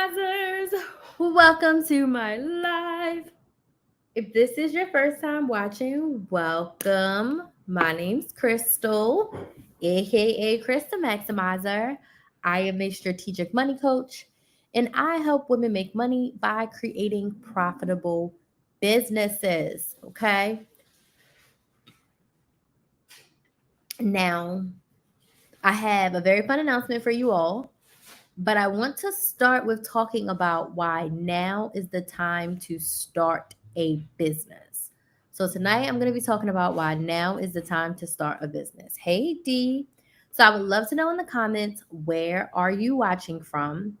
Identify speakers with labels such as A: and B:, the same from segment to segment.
A: Maximizers, welcome to my live. If this is your first time watching, welcome. My name's Crystal, aka Krys the Maximizer. I am a strategic money coach and I help women make money by creating profitable businesses. Okay. Now, I have a very fun announcement for you all. But I want to start with talking about why now is the time to start a business. So tonight I'm going to be talking about why now is the time to start a business. Hey D. So I would love to know in the comments, where are you watching from?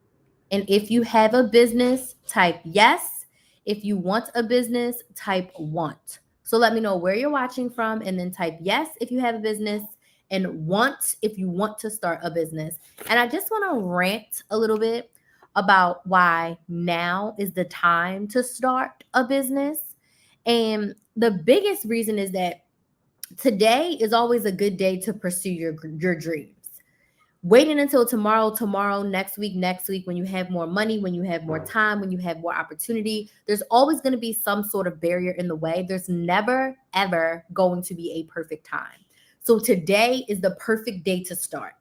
A: And if you have a business, type yes. If you want a business, type want. So let me know where you're watching from and then type yes if you have a business and want if you want to start a business. And I just want to rant a little bit about why now is the time to start a business. And the biggest reason is that today is always a good day to pursue your dreams. Waiting until tomorrow, next week, when you have more money, when you have more time, when you have more opportunity, there's always going to be some sort of barrier in the way. There's never, ever going to be a perfect time. So today is the perfect day to start.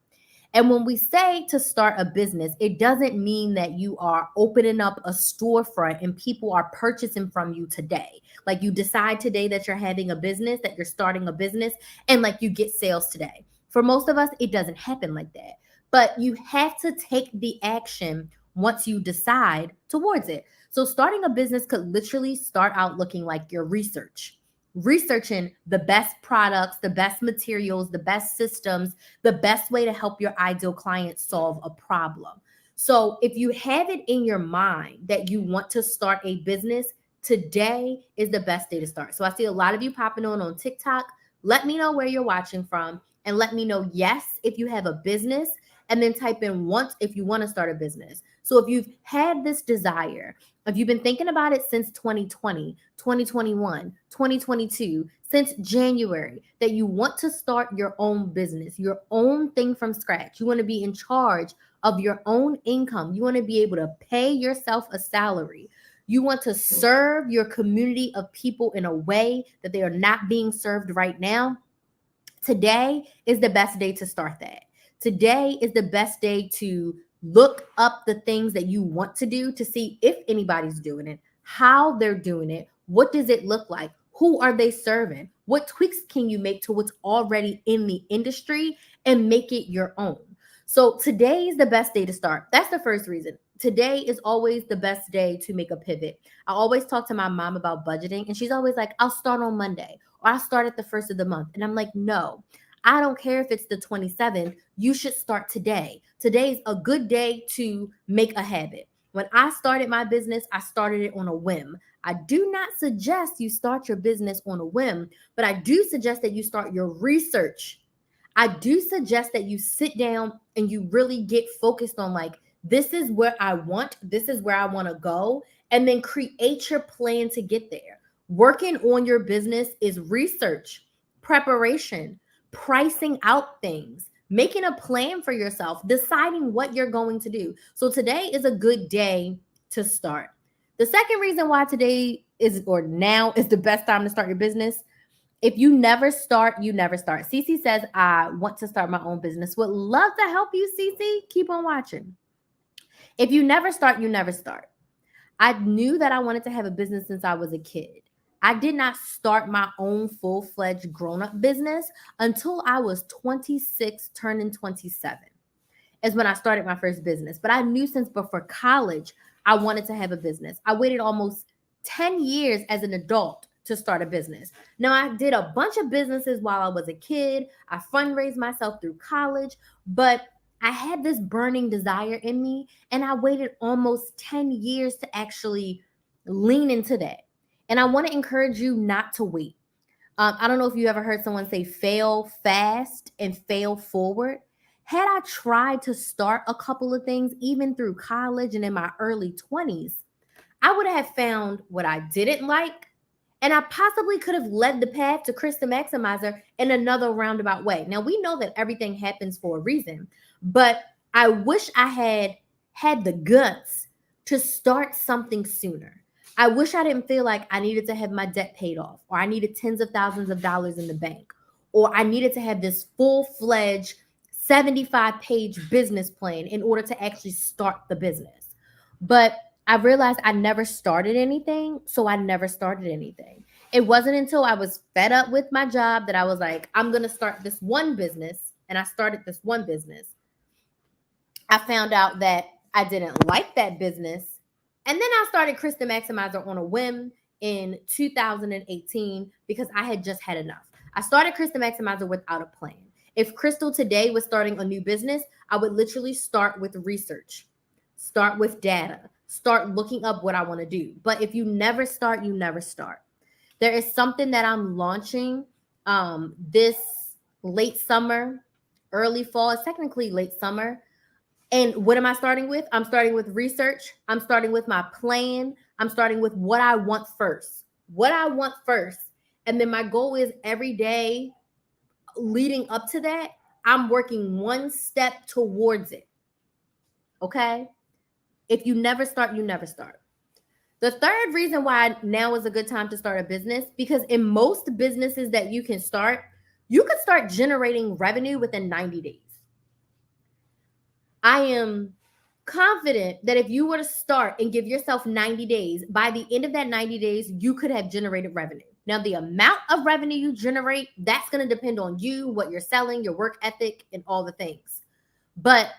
A: And when we say to start a business, it doesn't mean that you are opening up a storefront and people are purchasing from you today. Like you decide today that you're having a business, that you're starting a business, and like you get sales today. For most of us, it doesn't happen like that. But you have to take the action once you decide towards it. So starting a business could literally start out looking like your researching the best products, the best materials, the best systems, the best way to help your ideal client solve a problem. So if you have it in your mind that you want to start a business, today is the best day to start. So I see a lot of you popping on TikTok. Let me know where you're watching from and let me know yes if you have a business, and then type in want if you want to start a business. So if you've had this desire, if you've been thinking about it since 2020, 2021, 2022, since January, that you want to start your own business, your own thing from scratch, you want to be in charge of your own income, you want to be able to pay yourself a salary, you want to serve your community of people in a way that they are not being served right now, today is the best day to start that. Today is the best day to look up the things that you want to do to see if anybody's doing it, how they're doing it, what does it look like, who are they serving, what tweaks can you make to what's already in the industry and make it your own. So today is the best day to start. That's the first reason. Today is always the best day to make a pivot. I always talk to my mom about budgeting, and she's always like, I'll start on Monday or I'll start at the first of the month. And I'm like, no, I don't care if it's the 27th. You should start today. Today is a good day to make a habit. When I started my business, I started it on a whim. I do not suggest you start your business on a whim, but I do suggest that you start your research. I do suggest that you sit down and you really get focused on like, this is where I want, this is where I want to go, and then create your plan to get there. Working on your business is research, preparation, pricing out things, making a plan for yourself, deciding what you're going to do. So today is a good day to start. The second reason why today is or now is the best time to start your business. If you never start, you never start. Cece says, I want to start my own business. Would love to help you, Cece. Keep on watching. If you never start, you never start. I knew that I wanted to have a business since I was a kid. I did not start my own full-fledged grown-up business until I was 26, turning 27 is when I started my first business. But I knew since before college, I wanted to have a business. I waited almost 10 years as an adult to start a business. Now, I did a bunch of businesses while I was a kid. I fundraised myself through college, but I had this burning desire in me, and I waited almost 10 years to actually lean into that. And I want to encourage you not to wait. I don't know if you ever heard someone say fail fast and fail forward. Had I tried to start a couple of things, even through college and in my early 20s, I would have found what I didn't like, and I possibly could have led the path to Krys the Maximizer in another roundabout way. Now, we know that everything happens for a reason, but I wish I had the guts to start something sooner. I wish I didn't feel like I needed to have my debt paid off, or I needed tens of thousands of dollars in the bank, or I needed to have this full-fledged 75-page business plan in order to actually start the business. But I realized I never started anything, so I never started anything. It wasn't until I was fed up with my job that I was like, I'm going to start this one business. And I started this one business. I found out that I didn't like that business. And then I started Krys the Maximizer on a whim in 2018 because I had just had enough. I started Krys the Maximizer without a plan. If Crystal today was starting a new business, I would literally start with research, start with data, start looking up what I want to do. But if you never start, you never start. There is something that I'm launching this late summer, early fall. It's technically late summer. And what am I starting with? I'm starting with research. I'm starting with my plan. I'm starting with what I want first. What I want first. And then my goal is every day leading up to that, I'm working one step towards it. Okay? If you never start, you never start. The third reason why now is a good time to start a business, because in most businesses that you can start, you could start generating revenue within 90 days. I am confident that if you were to start and give yourself 90 days, by the end of that 90 days, you could have generated revenue. Now, the amount of revenue you generate, that's going to depend on you, what you're selling, your work ethic, and all the things. But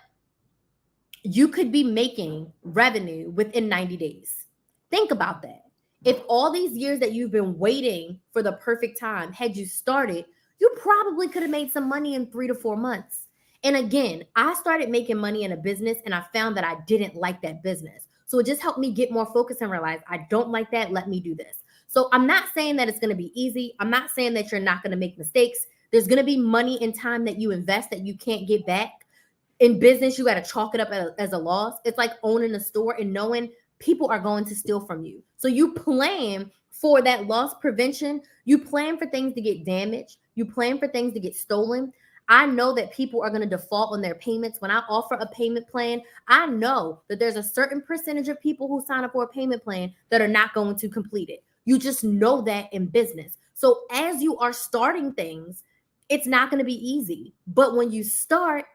A: you could be making revenue within 90 days. Think about that. If all these years that you've been waiting for the perfect time, had you started, you probably could have made some money in 3 to 4 months. And again, I started making money in a business and I found that I didn't like that business. So it just helped me get more focused and realize I don't like that. Let me do this. So I'm not saying that it's going to be easy. I'm not saying that you're not going to make mistakes. There's going to be money and time that you invest that you can't get back. In business, you got to chalk it up as a loss. It's like owning a store and knowing people are going to steal from you. So you plan for that loss prevention. You plan for things to get damaged. You plan for things to get stolen. I know that people are going to default on their payments. When I offer a payment plan, I know that there's a certain percentage of people who sign up for a payment plan that are not going to complete it. You just know that in business. So as you are starting things, it's not going to be easy. But when you start,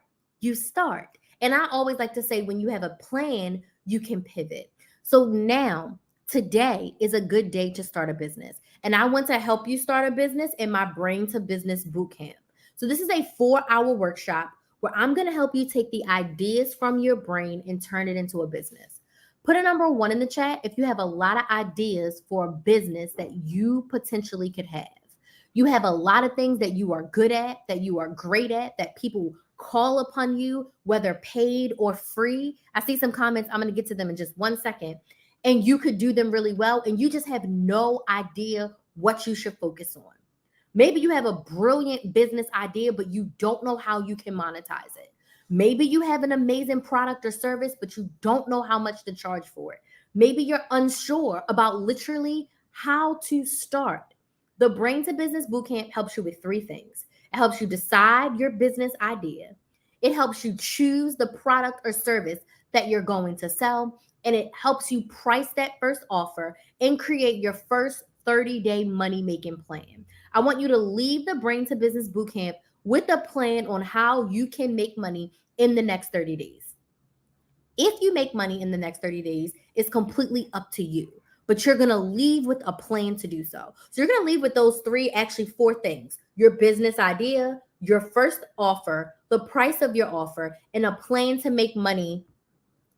A: you start. And I always like to say, when you have a plan, you can pivot. So now, today is a good day to start a business. And I want to help you start a business in my Brain to Business Bootcamp. So this is a 4-hour workshop where I'm going to help you take the ideas from your brain and turn it into a business. Put a number 1 in the chat if you have a lot of ideas for a business that you potentially could have. You have a lot of things that you are good at, that you are great at, that people call upon you, whether paid or free. I see some comments. I'm going to get to them in just 1 second. And you could do them really well. And you just have no idea what you should focus on. Maybe you have a brilliant business idea, but you don't know how you can monetize it. Maybe you have an amazing product or service, but you don't know how much to charge for it. Maybe you're unsure about literally how to start. The Brain to Business Bootcamp helps you with 3 things. It helps you decide your business idea. It helps you choose the product or service that you're going to sell. And it helps you price that first offer and create your first 30-day money-making plan. I want you to leave the Brain to Business Bootcamp with a plan on how you can make money in the next 30 days. If you make money in the next 30 days, it's completely up to you. But you're going to leave with a plan to do so. So you're going to leave with those 4 things: your business idea, your first offer, the price of your offer, and a plan to make money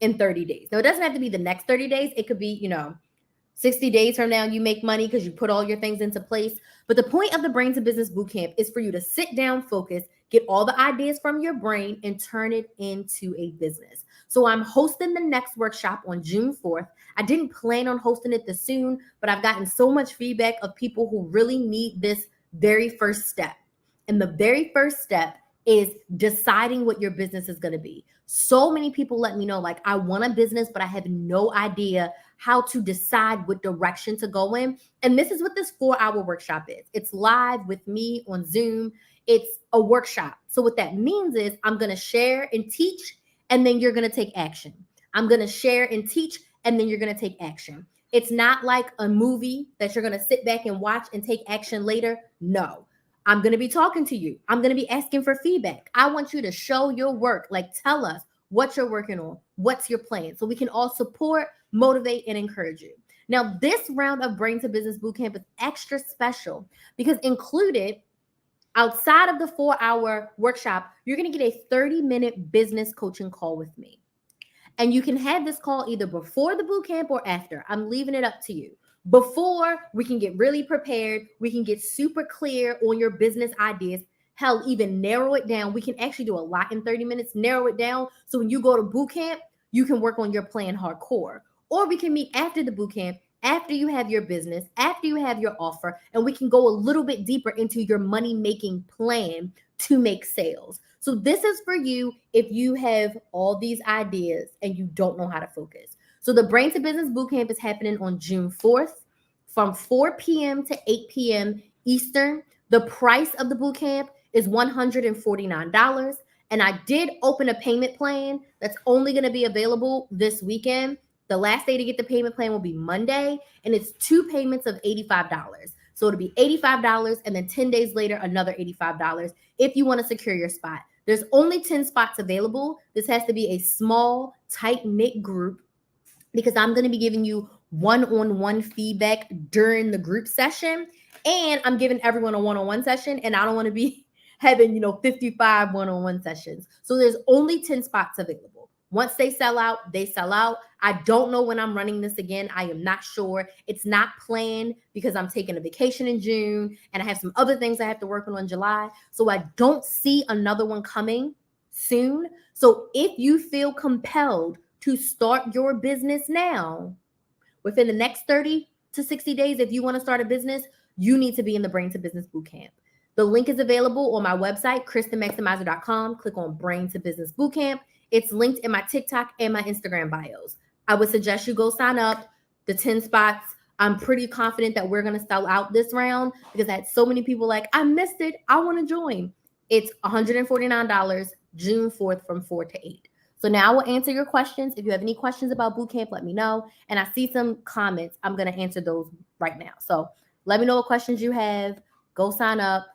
A: in 30 days. Now, it doesn't have to be the next 30 days. It could be, 60 days from now, you make money because you put all your things into place. But the point of the Brain to Business Bootcamp is for you to sit down, focus, get all the ideas from your brain, and turn it into a business. So I'm hosting the next workshop on June 4th. I didn't plan on hosting it this soon, but I've gotten so much feedback of people who really need this very first step. And the very first step is deciding what your business is going to be. So many people let me know, like, I want a business, but I have no idea how to decide what direction to go in. And this is what this 4-hour workshop is. It's live with me on Zoom. It's a workshop. So what that means is I'm going to share and teach, and then you're going to take action. I'm going to share and teach, and then you're going to take action. It's not like a movie that you're going to sit back and watch and take action later. No. I'm going to be talking to you. I'm going to be asking for feedback. I want you to show your work. Like, tell us what you're working on. What's your plan? So we can all support, motivate, and encourage you. Now, this round of Brain to Business Bootcamp is extra special because included outside of the 4-hour workshop, you're going to get a 30-minute business coaching call with me. And you can have this call either before the bootcamp or after. I'm leaving it up to you. Before, we can get really prepared. We can get super clear on your business ideas. Hell, even narrow it down. We can actually do a lot in 30 minutes, narrow it down. So when you go to bootcamp, you can work on your plan hardcore. Or we can meet after the bootcamp, after you have your business, after you have your offer, and we can go a little bit deeper into your money-making plan to make sales. So this is for you if you have all these ideas and you don't know how to focus. So the Brain to Business Bootcamp is happening on June 4th from 4 p.m. to 8 p.m. Eastern. The price of the bootcamp is $149. And I did open a payment plan that's only going to be available this weekend. The last day to get the payment plan will be Monday, and it's 2 payments of $85. So it'll be $85, and then 10 days later, another $85 if you want to secure your spot. There's only 10 spots available. This has to be a small, tight-knit group because I'm going to be giving you one-on-one feedback during the group session, and I'm giving everyone a one-on-one session, and I don't want to be having, 55 one-on-one sessions. So there's only 10 spots available. Once they sell out, they sell out. I don't know when I'm running this again. I am not sure. It's not planned because I'm taking a vacation in June and I have some other things I have to work on in July. So I don't see another one coming soon. So if you feel compelled to start your business now, within the next 30 to 60 days, if you want to start a business, you need to be in the Brain to Business Bootcamp. The link is available on my website, KrysTheMaximizer.com. Click on Brain to Business Bootcamp. It's linked in my TikTok and my Instagram bios. I would suggest you go sign up. The 10 spots, I'm pretty confident that we're going to sell out this round because I had so many people like, I missed it. I want to join. It's $149, June 4th from 4 to 8. So now I will answer your questions. If you have any questions about bootcamp, let me know. And I see some comments. I'm going to answer those right now. So let me know what questions you have. Go sign up.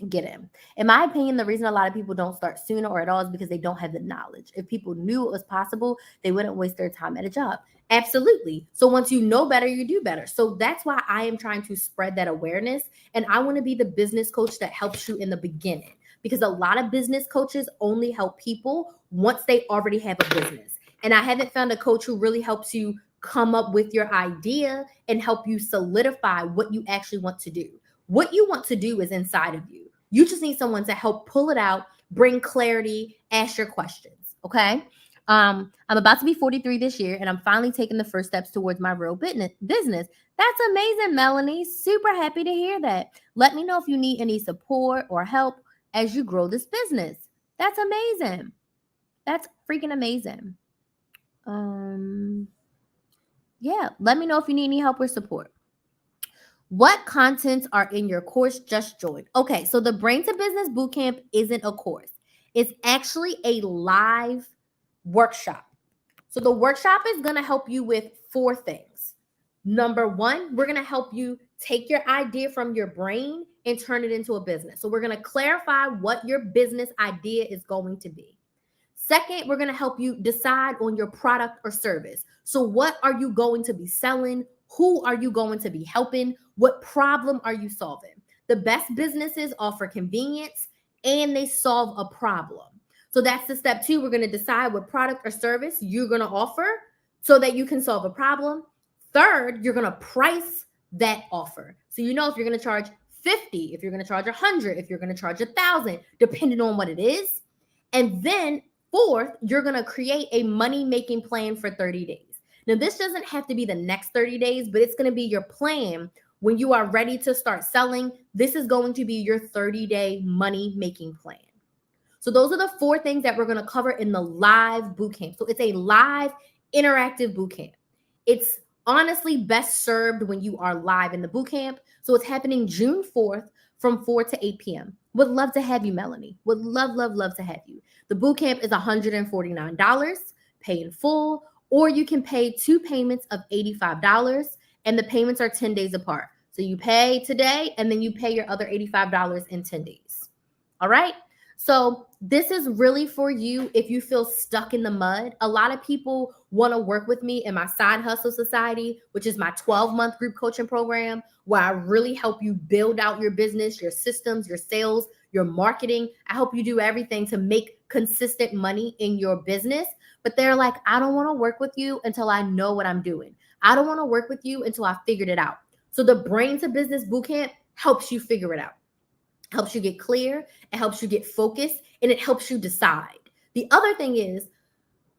A: Get in. In my opinion, the reason a lot of people don't start sooner or at all is because they don't have the knowledge. If people knew it was possible, they wouldn't waste their time at a job. Absolutely. So once you know better, you do better. So that's why I am trying to spread that awareness. And I want to be the business coach that helps you in the beginning, because a lot of business coaches only help people once they already have a business. And I haven't found a coach who really helps you come up with your idea and help you solidify what you actually want to do. What you want to do is inside of you. You just need someone to help pull it out, bring clarity, ask your questions, okay? I'm about to be 43 this year, and I'm finally taking the first steps towards my real business. That's amazing, Melanie. Super happy to hear that. Let me know if you need any support or help as you grow this business. That's amazing. That's freaking amazing. Yeah, let me know if you need any help or support. What contents are in your course just joined? Okay, so the Brain to Business Bootcamp isn't a course. It's actually a live workshop. So the workshop is going to help you with 4 things. Number 1, we're going to help you take your idea from your brain and turn it into a business. So we're going to clarify what your business idea is going to be. Second, we're going to help you decide on your product or service. So what are you going to be selling? Who are you going to be helping? What problem are you solving? The best businesses offer convenience and they solve a problem. So that's the step 2. We're going to decide what product or service you're going to offer so that you can solve a problem. Third, you're going to price that offer. So if you're going to charge 50, if you're going to charge 100, if you're going to charge 1,000, depending on what it is. And then fourth, you're going to create a money-making plan for 30 days. Now, this doesn't have to be the next 30 days, but it's going to be your plan when you are ready to start selling. This is going to be your 30-day money-making plan. So those are the 4 things that we're going to cover in the live bootcamp. So it's a live interactive bootcamp. It's honestly best served when you are live in the bootcamp. So it's happening June 4th from 4 to 8 p.m. Would love to have you, Melanie. Would love, love, love to have you. The bootcamp is $149, pay in full, or you can pay 2 payments of $85, and the payments are 10 days apart. So you pay today and then you pay your other $85 in 10 days. All right? So this is really for you if you feel stuck in the mud. A lot of people want to work with me in my Side Hustle Society, which is my 12-month group coaching program, where I really help you build out your business, your systems, your sales, your marketing. I help you do everything to make consistent money in your business. But they're like, I don't want to work with you until I know what I'm doing. I don't want to work with you until I figured it out. So the Brain to Business Bootcamp helps you figure it out. Helps you get clear, it helps you get focused, and it helps you decide. The other thing is,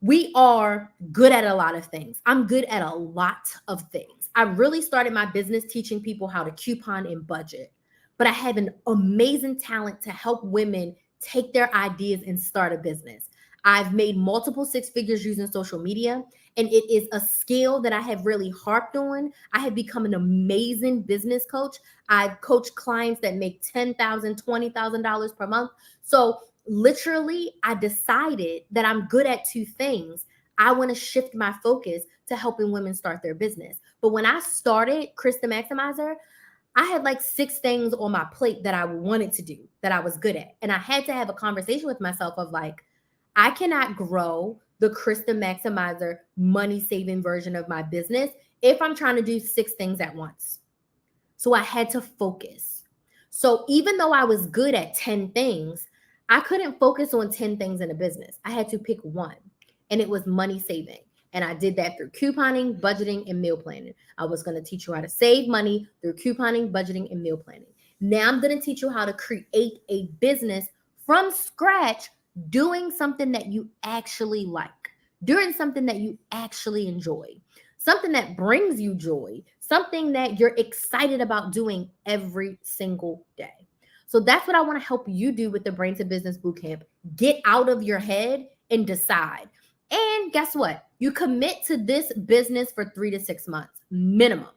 A: we are good at a lot of things. I'm good at a lot of things. I really started my business teaching people how to coupon and budget, but I have an amazing talent to help women take their ideas and start a business. I've made multiple 6 figures using social media, and it is a skill that I have really harped on. I have become an amazing business coach. I've coached clients that make $10,000, $20,000 per month. So literally, I decided that I'm good at 2 things. I want to shift my focus to helping women start their business. But when I started Krys the Maximizer, I had like 6 things on my plate that I wanted to do, that I was good at. And I had to have a conversation with myself of like, I cannot grow the Krys the Maximizer money saving version of my business if I'm trying to do 6 things at once. So I had to focus. So even though I was good at 10 things, I couldn't focus on 10 things in a business. I had to pick one, and it was money saving. And I did that through couponing, budgeting, and meal planning. I was going to teach you how to save money through couponing, budgeting, and meal planning. Now I'm going to teach you how to create a business from scratch, doing something that you actually like, doing something that you actually enjoy, something that brings you joy, something that you're excited about doing every single day. So that's what I want to help you do with the Brain to Business Bootcamp. Get out of your head and decide. And guess what? You commit to this business for 3 to 6 months minimum.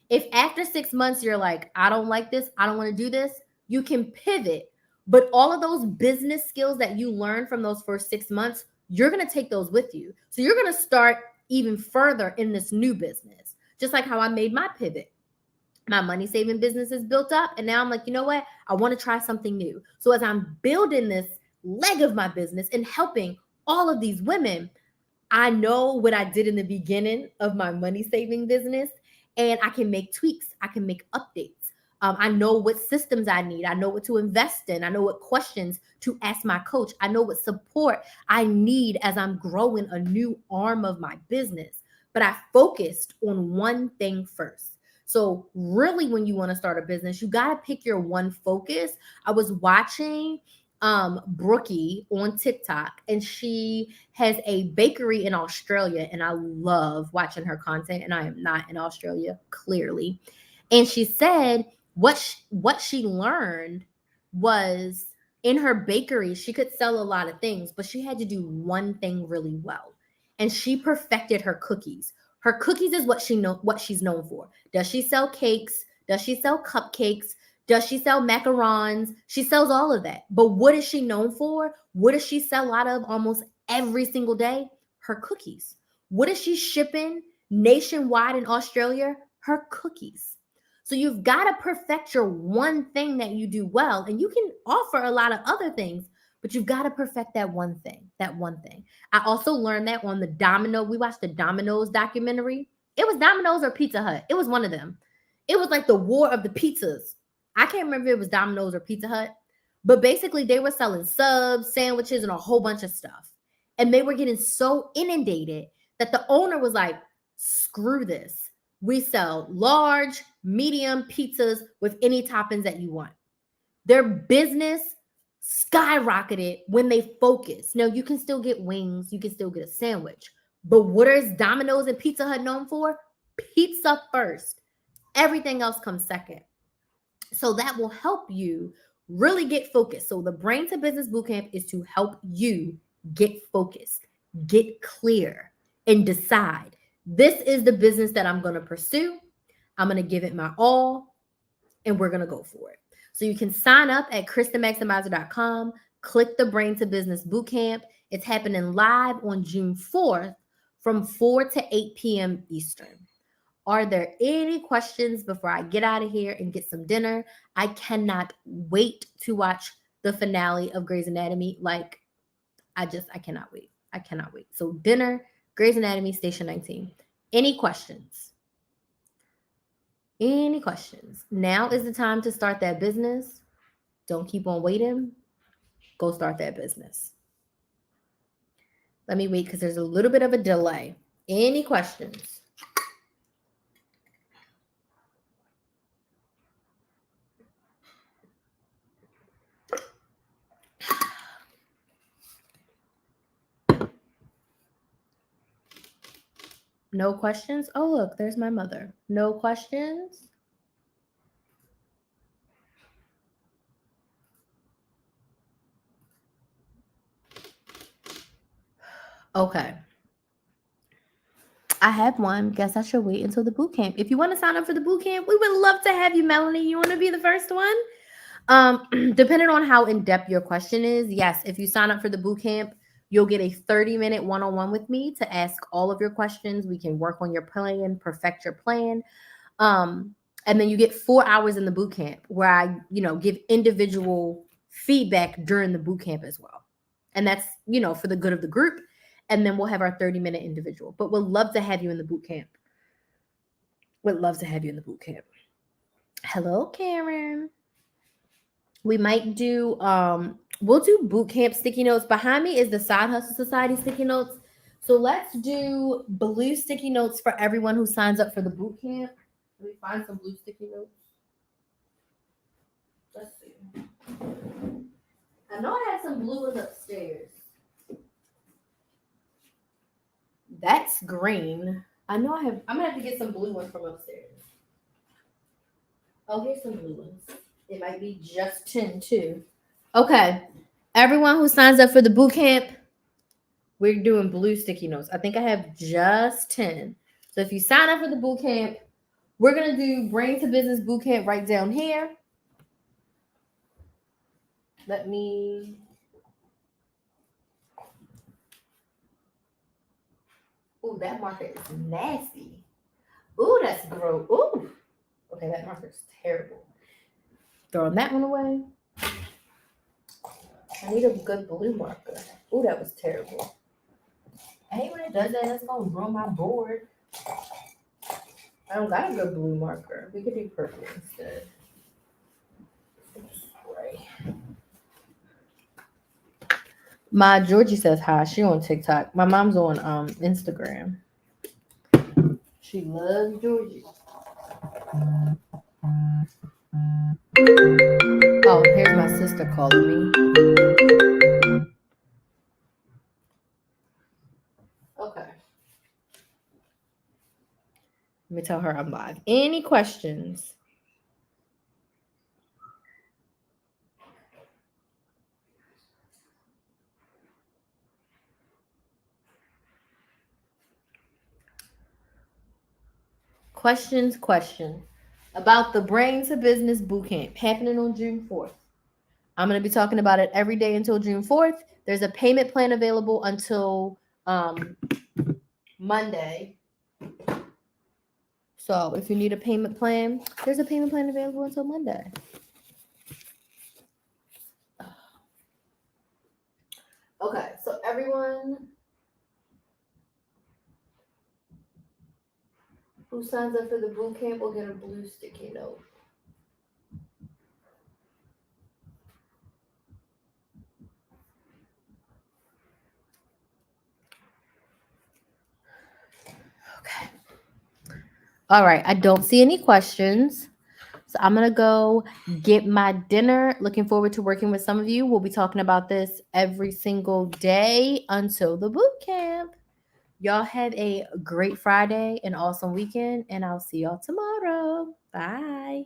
A: If after 6 months you're like, I don't like this, I don't want to do this, you can pivot. But all of those business skills that you learn from those first 6 months, you're going to take those with you. So you're going to start even further in this new business, just like how I made my pivot. My money saving business is built up, and now I'm like, you know what? I want to try something new. So as I'm building this leg of my business and helping all of these women, I know what I did in the beginning of my money saving business, and I can make tweaks. I can make updates. I know what systems I need. I know what to invest in. I know what questions to ask my coach. I know what support I need as I'm growing a new arm of my business. But I focused on one thing first. So really, when you want to start a business, you got to pick your one focus. I was watching Brookie on TikTok, and she has a bakery in Australia, and I love watching her content, and I am not in Australia, clearly. And she said what she learned was, in her bakery, she could sell a lot of things, but she had to do one thing really well. And she perfected her cookies. Her cookies is what she's known for. Does she sell cakes? Does she sell cupcakes? Does she sell macarons? She sells all of that. But what is she known for? What does she sell out of almost every single day? Her cookies. What is she shipping nationwide in Australia? Her cookies. So you've got to perfect your one thing that you do well, and you can offer a lot of other things, but you've got to perfect that one thing, I also learned that on we watched the Domino's documentary. It was Domino's or Pizza Hut. It was one of them. It was like the war of the pizzas. I can't remember if it was Domino's or Pizza Hut, but basically they were selling subs, sandwiches, and a whole bunch of stuff. And they were getting so inundated that the owner was like, screw this. We sell large, medium pizzas with any toppings that you want. Their business skyrocketed when they focused. Now, you can still get wings, you can still get a sandwich, but what is Domino's and Pizza Hut known for? Pizza first. Everything else comes second. So that will help you really get focused. So the Brain to Business Bootcamp is to help you get focused, get clear, and decide, this is the business that I'm going to pursue. I'm going to give it my all, and we're going to go for it. So you can sign up at krysthemaximizer.com, click the Brain to Business Bootcamp. It's happening live on June 4th from 4 to 8 p.m. Eastern. Are there any questions before I get out of here and get some dinner? I cannot wait to watch the finale of Grey's Anatomy. Like, I cannot wait. I cannot wait. So, dinner, Grey's Anatomy, Station 19. Any questions? Any questions? Now is the time to start that business. Don't keep on waiting. Go start that business. Let me wait because there's a little bit of a delay. Any questions? No questions? Oh, look, there's my mother. No questions? Okay. I have one. Guess I should wait until the boot camp. If you want to sign up for the boot camp, we would love to have you, Melanie. You want to be the first one? Depending on how in-depth your question is, yes, if you sign up for the boot camp, you'll get a 30-minute one-on-one with me to ask all of your questions. We can work on your plan, perfect your plan. And then you get 4 hours in the boot camp where I, give individual feedback during the boot camp as well. And that's, for the good of the group. And then we'll have our 30-minute individual. But we'll love to have you in the boot camp. Would love to have you in the boot camp. Hello, Karen. We might do, we'll do boot camp sticky notes. Behind me is the Side Hustle Society sticky notes. So let's do blue sticky notes for everyone who signs up for the boot camp. Let me find some blue sticky notes. Let's see. I know I had some blue ones upstairs. That's green. I know I'm gonna have to get some blue ones from upstairs. Oh, here's some blue ones. It might be just 10 too. Okay. Everyone who signs up for the boot camp, we're doing blue sticky notes. I think I have just 10. So if you sign up for the boot camp, we're going to do Brain to Business boot camp right down here. Let me... Ooh, that marker is nasty. Ooh, that's gross. Ooh. Okay, that marker is terrible. Throwing that one away. I need a good blue marker. Ooh, that was terrible. I hate when it does that. That's going to ruin my board. I don't got a good blue marker. We could do purple instead. Spray. My Georgie says hi. She on TikTok. My mom's on Instagram. She loves Georgie. Oh, here's my sister calling me. Okay. Let me tell her I'm live. Any questions? Question about the Brain to Business Bootcamp happening on June 4th. I'm going to be talking about it every day until June 4th. There's a payment plan available until Monday. So if you need a payment plan, there's a payment plan available until Monday. Okay, so everyone who signs up for the boot camp will get a blue sticky note. Okay. All right, I don't see any questions. So I'm going to go get my dinner. Looking forward to working with some of you. We'll be talking about this every single day until the boot camp. Y'all have a great Friday, an awesome weekend, and I'll see y'all tomorrow. Bye.